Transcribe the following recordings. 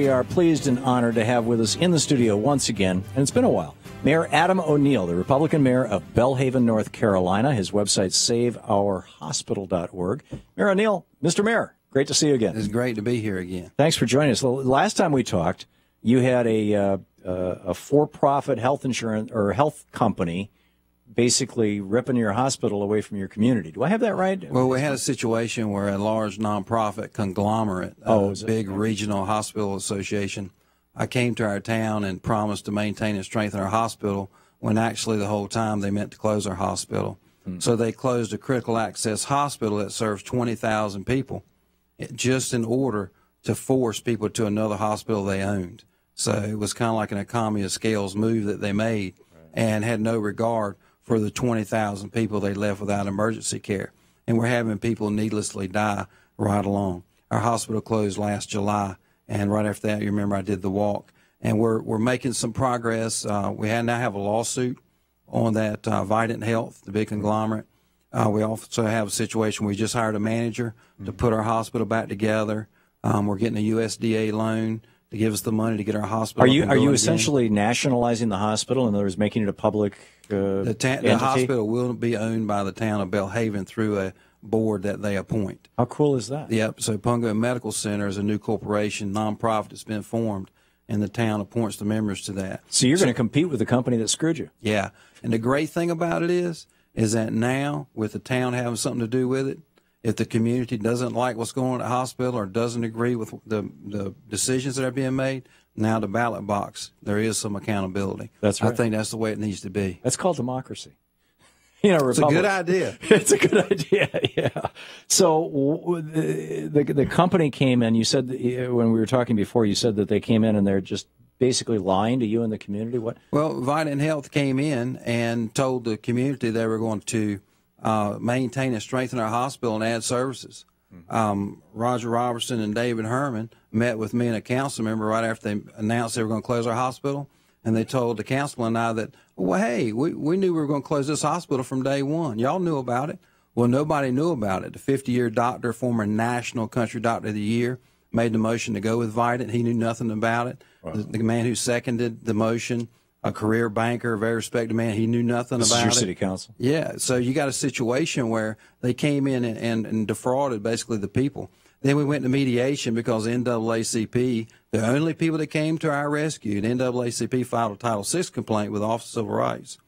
we are pleased and honored to have with us in the studio once again, and it's been a while, Mayor Adam O'Neill, the Republican mayor of Belhaven, North Carolina. His website, saveourhospital.org. Mayor O'Neill, Mr. Mayor, great to see you again. It's great to be here again. Thanks for joining us. The last time we talked, you had a for-profit health insurance or health company basically ripping your hospital away from your community. Do I have that right? Well, we had a situation where a large nonprofit conglomerate, a big regional hospital association, came to our town and promised to maintain and strengthen our hospital when actually the whole time they meant to close our hospital. So they closed a critical access hospital that serves 20,000 people just in order to force people to another hospital they owned. So it was kind of like an economy of scales move that they made and had no regard for the 20,000 people they left without emergency care. And we're having people needlessly die right along. Our hospital closed last July, and right after that, you remember I did the walk. And we're making some progress. We now have a lawsuit on that Vidant Health, the big conglomerate. We also have a situation where we just hired a manager to put our hospital back together. We're getting a USDA loan to give us the money to get our hospital. Are you essentially nationalizing the hospital, in other words, making it a public the hospital will be owned by the town of Belhaven through a board that they appoint. How cool is that? Yep. So Pungo Medical Center is a new corporation, nonprofit that's been formed, and the town appoints the members to that. So you're going to compete with the company that screwed you. Yeah. And the great thing about it is that now, with the town having something to do with it, if the community doesn't like what's going on at the hospital or doesn't agree with the decisions that are being made, now the ballot box, there is some accountability. That's right. I think that's the way it needs to be. That's called democracy. You know, it's a good idea. It's a good idea, yeah. So the company came in. You said, when we were talking before, you said that they came in and they're just basically lying to you and the community? What? Well, Vidant Health came in and told the community they were going to maintain and strengthen our hospital and add services. Roger Robertson and David Herman met with me and a council member right after they announced they were going to close our hospital, and they told the council and I that, well, hey, we knew we were going to close this hospital from day one. Y'all knew about it. Well, nobody knew about it. The 50-year doctor, former National Country Doctor of the Year, made the motion to go with Vidant. He knew nothing about it. Wow. The man who seconded the motion, a career banker, a very respected man, he knew nothing about it. This is your city council. Yeah, so you got a situation where they came in and defrauded basically the people. Then we went to mediation because the NAACP, the only people that came to our rescue, the NAACP filed a Title VI complaint with the Office of Civil Rights.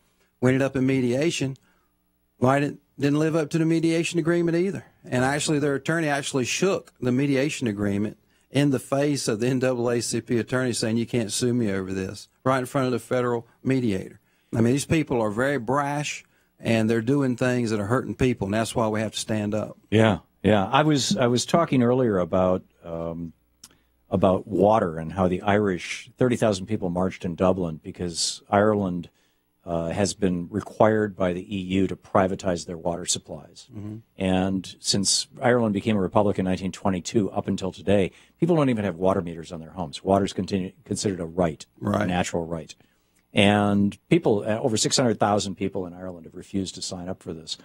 We ended up in mediation. Vidant didn't live up to the mediation agreement either. And actually, their attorney actually shook the mediation agreement in the face of the NAACP attorney saying, you can't sue me over this, right in front of the federal mediator. I mean, these people are very brash, and they're doing things that are hurting people, and that's why we have to stand up. Yeah, yeah. I was talking earlier about water and how the Irish, 30,000 people marched in Dublin because Ireland has been required by the EU to privatize their water supplies. Mm-hmm. And since Ireland became a republic in 1922 up until today, people don't even have water meters on their homes. Water is considered a right, a natural right. And people, over 600,000 people in Ireland have refused to sign up for this.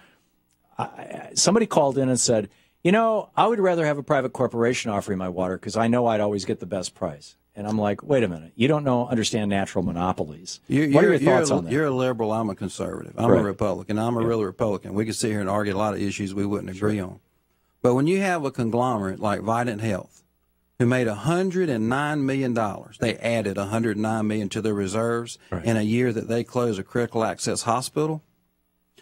Somebody called in and said, you know, I would rather have a private corporation offering my water because I know I'd always get the best price. And I'm like, wait a minute, you don't understand natural monopolies. What are your thoughts on that? You're a liberal, I'm a conservative. I'm a Republican. I'm a real Republican. We could sit here and argue a lot of issues we wouldn't agree on. But when you have a conglomerate like Vidant Health, who made $109 million, they added $109 million to their reserves in a year that they closed a critical access hospital.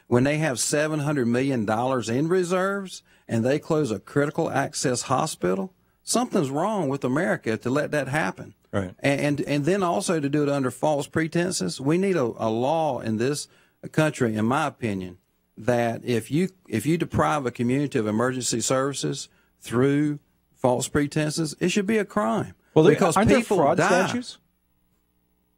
When they have $700 million in reserves and they close a critical access hospital, something's wrong with America to let that happen. Right. And then also to do it under false pretenses. We need a law in this country, in my opinion, that if you deprive a community of emergency services through false pretenses, it should be a crime. Well, because aren't people there fraud die. statutes?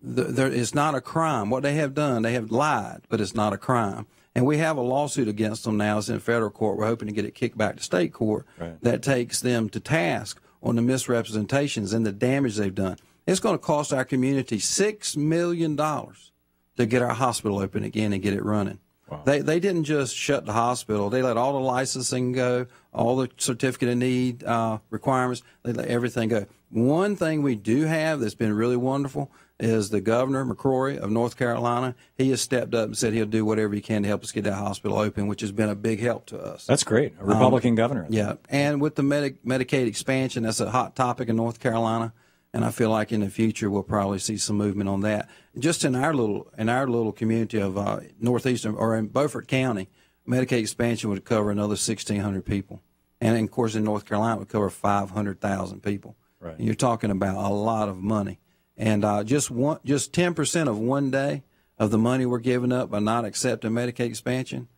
It's not a crime. What they have done, they have lied, but it's not a crime. And we have a lawsuit against them now. It's in federal court. We're hoping to get it kicked back to state court. That takes them to task on the misrepresentations and the damage they've done. It's going to cost our community $6 million to get our hospital open again and get it running. Wow. They didn't just shut the hospital. They let all the licensing go, all the certificate of need requirements. They let everything go. one thing we do have that's been really wonderful is the Governor McCrory of North Carolina. He has stepped up and said he'll do whatever he can to help us get that hospital open, which has been a big help to us. That's great. A Republican governor. Yeah, and with the Medicaid expansion, that's a hot topic in North Carolina, and I feel like in the future we'll probably see some movement on that. Just in our little community of northeastern or in Beaufort County, Medicaid expansion would cover another 1,600 people, and of course in North Carolina it would cover 500,000 people. Right. And you're talking about a lot of money. And just 10% of one day of the money we're giving up by not accepting Medicaid expansion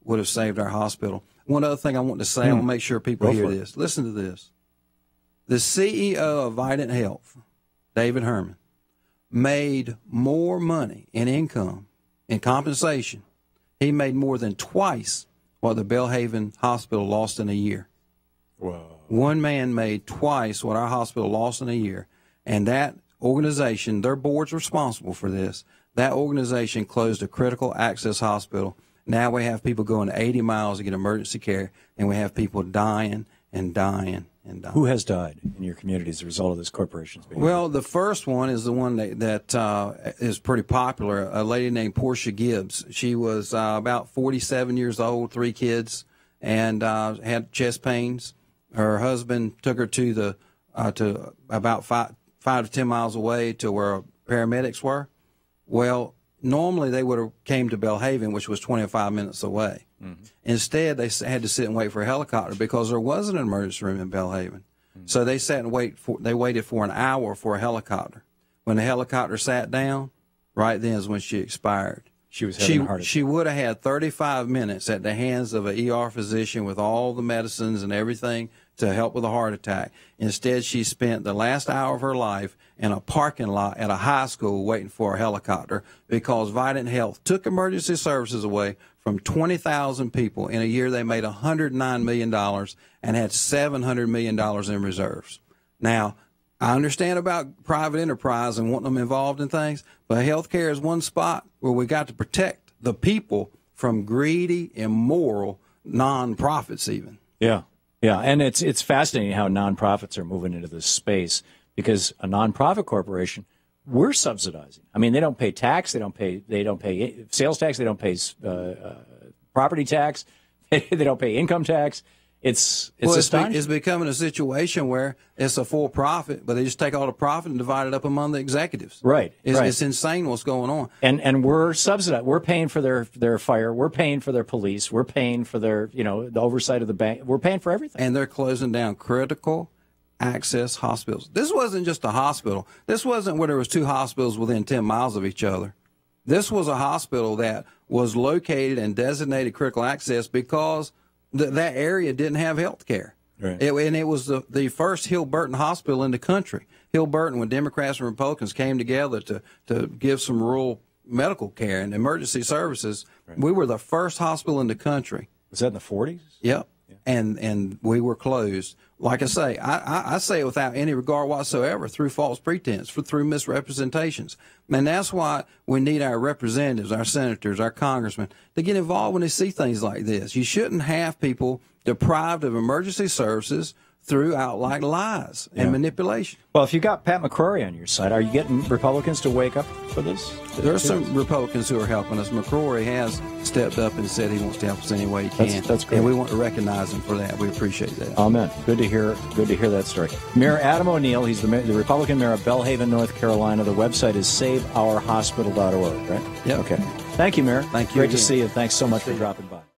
would have saved our hospital. One other thing I want to say, I want to make sure people hear this. Listen to this. The CEO of Vidant Health, David Herman, made more money in income, in compensation. He made more than twice what the Belhaven Hospital lost in a year. Whoa. One man made twice what our hospital lost in a year, and that organization, their board's responsible for this. That organization closed a critical access hospital. Now we have people going 80 miles to get emergency care, and we have people dying and dying and dying. Who has died in your community as a result of this corporation's behavior? Well, the first one is the one that is pretty popular, a lady named Portia Gibbs. She was about 47 years old, 3 kids, and had chest pains. Her husband took her to about 5 to 10 miles away to where paramedics were. Well, normally they would have came to Belhaven, which was 25 minutes away. Mm-hmm. Instead, they had to sit and wait for a helicopter because there wasn't an emergency room in Belhaven. Mm-hmm. So they sat and waited for an hour for a helicopter. When the helicopter sat down, right then is when she expired. She was having a heart attack. She would have had 35 minutes at the hands of an ER physician with all the medicines and everything to help with a heart attack. Instead, she spent the last hour of her life in a parking lot at a high school waiting for a helicopter because Vidant Health took emergency services away from 20,000 people. In a year, they made $109 million and had $700 million in reserves. Now, I understand about private enterprise and wanting them involved in things, but healthcare is one spot where we got to protect the people from greedy, immoral nonprofits even. Yeah. Yeah, and it's fascinating how nonprofits are moving into this space because a nonprofit corporation, we're subsidizing. I mean, they don't pay tax, they don't pay sales tax, they don't pay property tax, they don't pay income tax. It's astonishing. It's becoming a situation where it's a for profit, but they just take all the profit and divide it up among the executives. Right. It's insane what's going on. And we're subsidized. We're paying for their fire. We're paying for their police. We're paying for their the oversight of the bank. We're paying for everything. And they're closing down critical access hospitals. This wasn't just a hospital. This wasn't where there was 2 hospitals within 10 miles of each other. This was a hospital that was located and designated critical access because that area didn't have health care. Right. And it was the first Hill Burton hospital in the country. Hill Burton, when Democrats and Republicans came together to give some rural medical care and emergency services, right. We were the first hospital in the country. Was that in the 40s? Yep. Yeah. And we were closed. Like I say, I say it without any regard whatsoever, through false pretense, through misrepresentations. And that's why we need our representatives, our senators, our congressmen, to get involved when they see things like this. You shouldn't have people deprived of emergency services through outright lies and manipulation. Well, if you got Pat McCrory on your side, are you getting Republicans to wake up for this? There are some Republicans who are helping us. McCrory has stepped up and said he wants to help us any way he can. That's great. And we want to recognize him for that. We appreciate that. Amen. Good to hear that story. Mayor Adam O'Neill, he's the Republican mayor of Belhaven, North Carolina. The website is saveourhospital.org, right? Yeah. Okay. Thank you, Mayor. Thank you. Great to see you. Thanks so much for dropping by.